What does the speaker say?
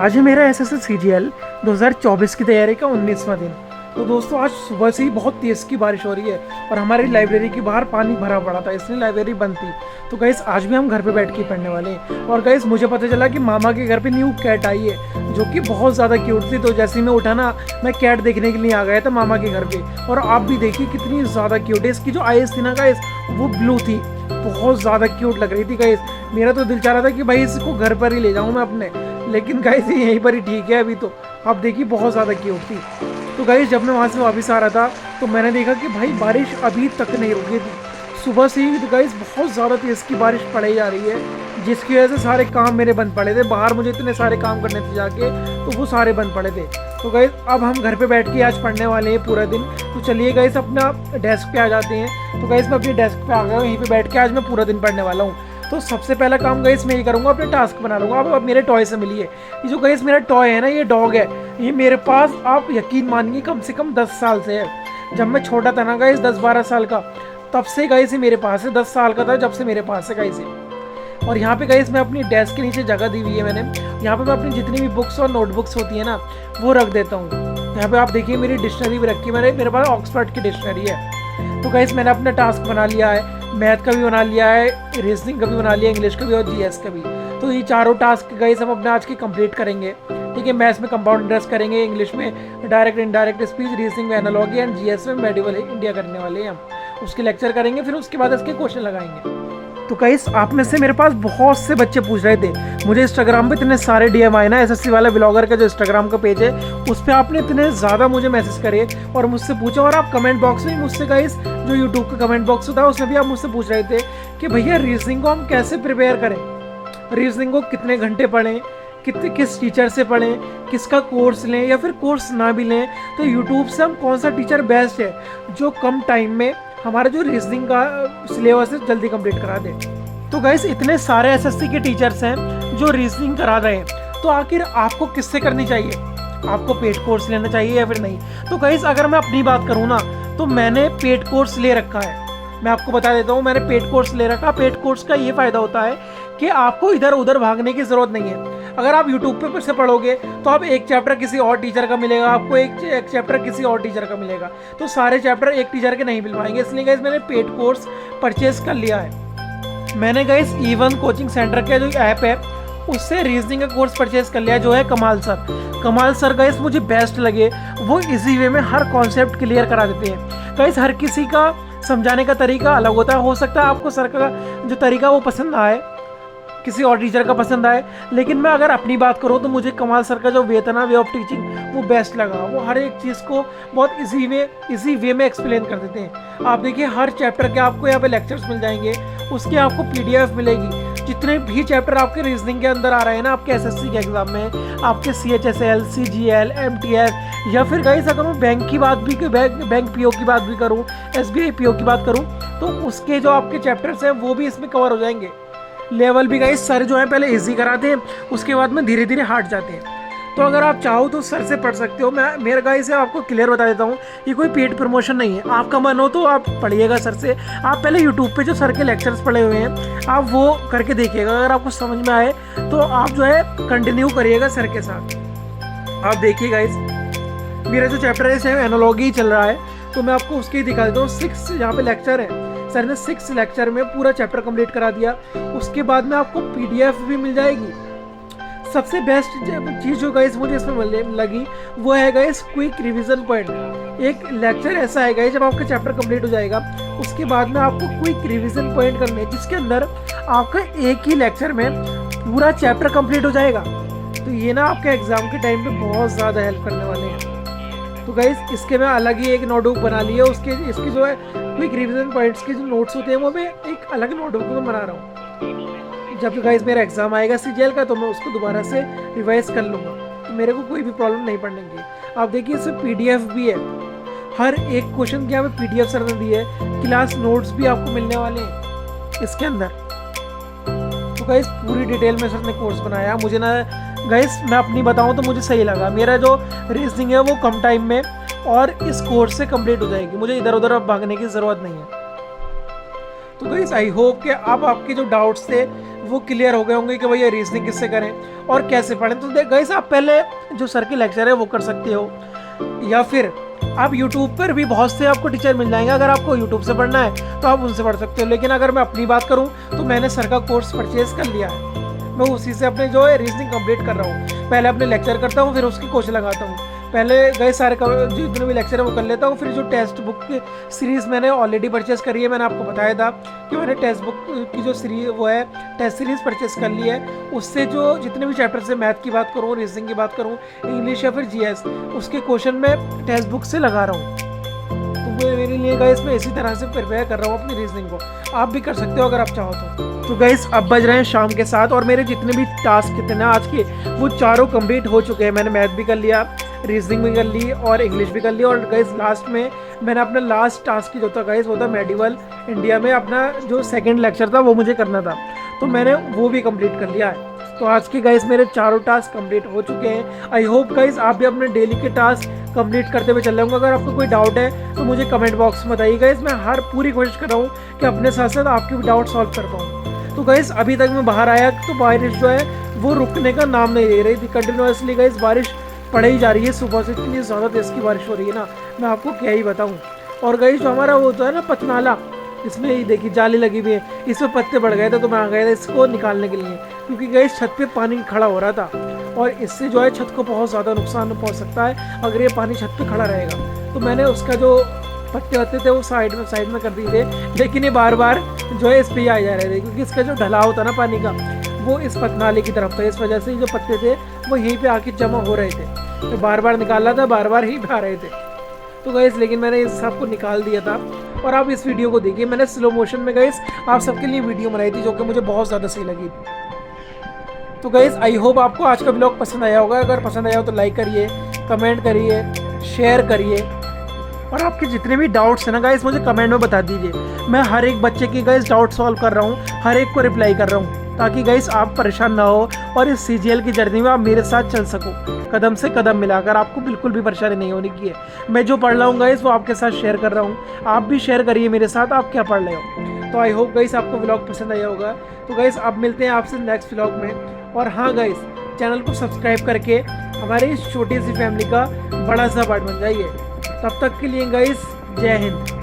आज है मेरा एसएससी सीजीएल 2024 की तैयारी का 19वां दिन। तो दोस्तों आज सुबह से ही बहुत तेज़ की बारिश हो रही है और हमारी लाइब्रेरी के बाहर पानी भरा पड़ा था, इसलिए लाइब्रेरी बंद थी। तो गाइस आज भी हम घर पे बैठ के पढ़ने वाले हैं। और गाइस मुझे पता चला कि मामा के घर पे न्यू कैट आई है जो कि बहुत ज़्यादा क्यूट थी। तो जैसे ही मैं उठा ना, मैं कैट देखने के लिए आ गया था मामा के घर पे। और आप भी देखिए कितनी ज़्यादा क्यूट है। इसकी जो आइज़ थी ना गाइस, वो ब्लू थी, बहुत ज़्यादा क्यूट लग रही थी गाइस। मेरा तो दिल चाह रहा था कि भाई इसको घर पर ही ले जाऊँ मैं अपने, लेकिन गाइस यहीं पर ही ठीक है अभी। तो आप देखिए बहुत ज़्यादा क्यूट थी। तो गाइस जब मैं वहाँ से वापस आ रहा था तो मैंने देखा कि भाई बारिश अभी तक नहीं रुकी थी। सुबह से ही गाइस बहुत ज़्यादा तेज़ की बारिश पड़ी जा रही है, जिसकी वजह से सारे काम मेरे बंद पड़े थे। बाहर मुझे इतने सारे काम करने थे जाके, तो वो सारे बंद पड़े थे। तो गाइस अब हम घर पे बैठ के आज पढ़ने वाले हैं पूरा दिन। तो चलिए गाइस अपना डेस्क पे आ जाते हैं। तो गाइस मैं अपनी डेस्क पे आ गया हूँ, यहीं पे बैठ के आज मैं पूरा दिन पढ़ने वाला हूँ। तो सबसे पहला काम गाइस मैं ये करूँगा, अपने टास्क बना लूँगा। अब मेरे टॉय से मिलिए। ये जो गाइस मेरा टॉय है ना, ये डॉग है, ये मेरे पास आप यकीन मानिए कम से कम 10 साल से है। जब मैं छोटा था ना गाइस, 10-12 साल का, तब से गाइस ये मेरे पास है। 10 साल का था जब से मेरे पास है गाइस ये। और यहाँ पे गाइस मैं अपनी डेस्क के नीचे जगह दी हुई है मैंने। यहाँ पे मैं अपनी जितनी भी बुक्स और नोटबुक्स होती है ना, वो रख देता हूँ। यहाँ पे आप देखिए मेरी डिक्शनरी भी रखी है मेरे पास ऑक्सफर्ड की डिक्शनरी है। तो गाइस मैंने अपना टास्क बना लिया है, मैथ का भी बना लिया है, रीजनिंग का भी बना लिया, इंग्लिश का भी और जीएस का भी। तो ये चारों टास्क गाइस हम अपने आज के कंप्लीट करेंगे। ठीक है, मैथ्स में कंपाउंड इंटरेस्ट करेंगे, इंग्लिश में डायरेक्ट इनडायरेक्ट स्पीच, रीजनिंग में एनालॉजी एंड जीएस में मेडिवल इंडिया करने वाले हैं हम। उसके लेक्चर करेंगे, फिर उसके बाद इसके क्वेश्चन लगाएंगे। तो गाइस आप में से मेरे पास बहुत से बच्चे पूछ रहे थे, मुझे इंस्टाग्राम पे इतने सारे डीएम आए ना, एसएससी वाला ब्लॉगर का जो इंस्टाग्राम का पेज है उस पर आपने इतने ज़्यादा मुझे मैसेज करे और मुझसे पूछा। और आप कमेंट बॉक्स में मुझसे गाइस, जो यूट्यूब का कमेंट बॉक्स होता है उसमें भी आप मुझसे पूछ रहे थे कि भैया रीजनिंग को हम कैसे प्रिपेयर करें, रीजनिंग को कितने घंटे पढ़ें, किस टीचर से पढ़ें, किसका कोर्स लें या फिर कोर्स ना भी लें। तो यूट्यूब से हम कौन सा टीचर बेस्ट है जो कम टाइम में हमारा जो रीजनिंग का सिलेबस है जल्दी कंप्लीट करा दे। तो गाइस इतने सारे एसएससी के टीचर्स हैं जो रीजनिंग करा रहे हैं, तो आखिर आपको किससे करनी चाहिए? आपको पेड कोर्स लेना चाहिए या फिर नहीं? तो गाइस अगर मैं अपनी बात करूँ ना, तो मैंने पेड कोर्स ले रखा है। मैं आपको बता देता हूँ, मैंने पेड कोर्स ले रखा। पेड कोर्स का ये फ़ायदा होता है कि आपको इधर उधर भागने की ज़रूरत नहीं है। अगर आप यूट्यूब पे से पढ़ोगे तो आप एक चैप्टर किसी और टीचर का मिलेगा, आपको एक चैप्टर किसी और टीचर का मिलेगा, तो सारे चैप्टर एक टीचर के नहीं मिल पाएंगे। इसलिए गाइस मैंने पेड कोर्स परचेज कर लिया है। मैंने गाइस E1 कोचिंग सेंटर का जो ऐप है उससे रीजनिंग का कोर्स परचेज कर लिया, जो है कमाल सर। कमाल सर गाइस मुझे बेस्ट लगे, वो इजी वे में हर कॉन्सेप्ट क्लियर करा देते हैं। गाइस हर किसी का समझाने का तरीका अलग होता है, हो सकता है आपको सर का जो तरीका वो पसंद आए, किसी और टीचर का पसंद आए, लेकिन मैं अगर अपनी बात करूँ तो मुझे कमाल सर का जो वे था ना, वे ऑफ टीचिंग, वो बेस्ट लगा। वो हर एक चीज़ को बहुत इजी वे में एक्सप्लेन कर देते हैं। आप देखिए हर चैप्टर के आपको यहाँ पे लेक्चर्स मिल जाएंगे, उसके आपको PDF मिलेगी। जितने भी चैप्टर आपके रीजनिंग के अंदर आ रहे हैं ना आपके एसएससी के एग्जाम में, आपके CHSL, CGL, MTS, या फिर गाइस अगर मैं बैंक की बात भी, बैंक PO की बात भी करूँ, SBI PO की बात करूँ, तो उसके जो आपके चैप्टर्स हैं वो भी इसमें कवर हो जाएंगे। लेवल भी गाइस सर जो है पहले इजी कराते हैं, उसके बाद में धीरे धीरे हार्ड जाते हैं। तो अगर आप चाहो तो सर से पढ़ सकते हो। मैं मेरा गाइस है आपको क्लियर बता देता हूँ, ये कोई पेड प्रमोशन नहीं है। आपका मन हो तो आप पढ़िएगा सर से। आप पहले यूट्यूब पे जो सर के लेक्चर्स पढ़े हुए हैं आप वो करके देखिएगा, अगर आपको समझ में आए तो आप जो है कंटिन्यू करिएगा सर के साथ। आप देखिए गाइस मेरा जो चैप्टर है एनालॉजी चल रहा है, तो मैं आपको उसके ही दिखा देता हूँ। 6 यहाँ पे लेक्चर है, सर ने 6 लेक्चर में पूरा चैप्टर कंप्लीट करा दिया। उसके बाद में आपको PDF भी मिल जाएगी। सबसे बेस्ट चीज़ जो गाइस मुझे इसमें लगी वो है गाइस क्विक रिवीजन पॉइंट। एक लेक्चर ऐसा है गाइस, जब आपका चैप्टर कंप्लीट हो जाएगा उसके बाद में आपको क्विक रिवीजन पॉइंट करने हैं, जिसके अंदर आपका एक ही लेक्चर में पूरा चैप्टर कंप्लीट हो जाएगा। तो ये ना आपके एग्जाम के टाइम पे बहुत ज़्यादा हेल्प करने वाले हैं। तो गाइस इसके मैं अलग ही एक नोटबुक बना ली है, इसकी जो है क्विक रिवीजन पॉइंट्स के जो नोट्स होते हैं वो मैं एक अलग नोटबुक में बना रहा हूँ। जब गाइस मेरा एग्जाम आएगा CGL का तो मैं उसको दोबारा से रिवाइज कर लूँगा, तो मेरे को कोई भी प्रॉब्लम नहीं पड़ने की। आप देखिए इसमें PDF भी है, हर एक क्वेश्चन की यहाँ पे PDF सर ने दी है। क्लास नोट्स भी आपको मिलने वाले हैं इसके अंदर। तो गाइस पूरी डिटेल में सर ने कोर्स बनाया। मुझे ना गाइस मैं अपनी बताऊँ तो मुझे सही लगा। मेरा जो रीजनिंग है वो कम टाइम में और इस कोर्स से कंप्लीट हो जाएगी, मुझे इधर उधर अब भागने की ज़रूरत नहीं है। तो गाइस आई होप कि अब आपके जो डाउट्स थे वो क्लियर हो गए होंगे कि भैया रीजनिंग किससे करें और कैसे पढ़ें। तो गाइस आप पहले जो सर के लेक्चर है वो कर सकते हो, या फिर आप यूट्यूब पर भी बहुत से आपको टीचर मिल जाएंगे। अगर आपको यूट्यूब से पढ़ना है तो आप उनसे पढ़ सकते हो, लेकिन अगर मैं अपनी बात करूं तो मैंने सर का कोर्स परचेज कर लिया है। मैं उसी से अपने जो है रीजनिंग कंप्लीट कर रहा हूँ। पहले अपने लेक्चर करता हूँ, फिर उसकी कोच लगाता हूँ। पहले गए सारे जो जितने भी लेक्चर है वो कर लेता हूँ। फिर जो टेक्स्ट बुक की सीरीज़ मैंने ऑलरेडी परचेस करी है, मैंने आपको बताया था कि मैंने टेक्स्ट बुक की जो सीरीज वो है टेस्ट सीरीज़ परचेस कर ली है। उससे जो जितने भी चैप्टर से मैथ की बात करूँ, रीजनिंग की बात करूँ, इंग्लिश या फिर जीएस, उसके क्वेश्चन मैं टेक्स्ट बुक से लगा रहा हूँ। तो मेरे लिए गाइस मैं इसी तरह से प्रिपेयर कर रहा हूँ अपनी रीजनिंग को। आप भी कर सकते हो अगर आप चाहो तो गाइस अब बज रहे हैं शाम के 7 और मेरे जितने भी टास्क कितने आज के वो चारों कंप्लीट हो चुके हैं। मैंने मैथ भी कर लिया, रीजनिंग भी कर ली और इंग्लिश भी कर ली। और गाइस लास्ट में मैंने अपना लास्ट टास्क जो था गाइस वो था मेडिवल इंडिया में अपना जो सेकंड लेक्चर था वो मुझे करना था, तो मैंने वो भी कंप्लीट कर लिया है। तो आज के गाइस मेरे चारों टास्क कंप्लीट हो चुके हैं। आई होप गाइस आप भी अपने डेली के टास्क कंप्लीट करते हुए चल रहे होंगे। अगर आपको कोई डाउट है तो मुझे कमेंट बॉक्स में बताइए गाइस। मैं हर पूरी कोशिश कर रहा हूँ कि अपने साथ साथ आपके भी डाउट सॉल्व कर पाऊँ। तो गाइस अभी तक मैं बाहर आया तो बारिश जो है वो रुकने का नाम नहीं ले रही थी। कंटिन्यूसली गाइस बारिश पड़े ही जा रही है। सुबह से इतनी ज़्यादा तेज़ की बारिश हो रही है ना, मैं आपको क्या ही बताऊँ। और गाइस जो हमारा वो होता है ना पथनाला, इसमें ही देखिए जाली लगी हुई है, इसमें पत्ते बढ़ गए थे तो मैं आ गया था इसको निकालने के लिए, क्योंकि गाइस छत पे पानी खड़ा हो रहा था और इससे जो है छत को बहुत ज़्यादा नुकसान पहुंच सकता है अगर ये पानी छत पे खड़ा रहेगा। तो मैंने उसका जो पत्ते वत्ते थे वो साइड में कर दिए थे, लेकिन ये बार बार जो है इस पे ही आ जा रहे थे, क्योंकि इसका जो ढलाव था ना पानी का वो इस पथनाले की तरफ था। इस वजह से जो पत्ते थे वो यहीं पे आके जमा हो रहे थे, तो बार बार निकालना था, बार बार ही आ रहे थे। तो गाइस लेकिन मैंने इस सब को निकाल दिया था। और आप इस वीडियो को देखिए, मैंने स्लो मोशन में गाइस आप सबके लिए वीडियो बनाई थी जो कि मुझे बहुत ज़्यादा सही लगी। तो गाइस आई होप आपको आज का ब्लॉग पसंद आया होगा। अगर पसंद आया हो तो लाइक करिए, कमेंट करिए, शेयर करिए, और आपके जितने भी डाउट्स हैं ना गाइस मुझे कमेंट में बता दीजिए। मैं हर एक बच्चे की गाइस डाउट सॉल्व कर रहा हूँ, हर एक को रिप्लाई कर रहा हूँ, ताकि गाइस आप परेशान ना हो और इस सीजीएल की जर्नी में आप मेरे साथ चल सको, कदम से कदम मिलाकर। आपको बिल्कुल भी परेशानी नहीं होने की है। मैं जो पढ़ रहा हूँ गाइस वो आपके साथ शेयर कर रहा हूँ, आप भी शेयर करिए मेरे साथ आप क्या पढ़ रहे हो। तो आई होप गाइस आपको व्लॉग पसंद आया होगा। तो गाइस अब मिलते हैं आपसे नेक्स्ट व्लॉग में। और हाँ गाइस चैनल को सब्सक्राइब करके हमारी इस छोटी सी फैमिली का बड़ा सा पार्ट बन जाइए। तब तक के लिए गाइस जय हिंद।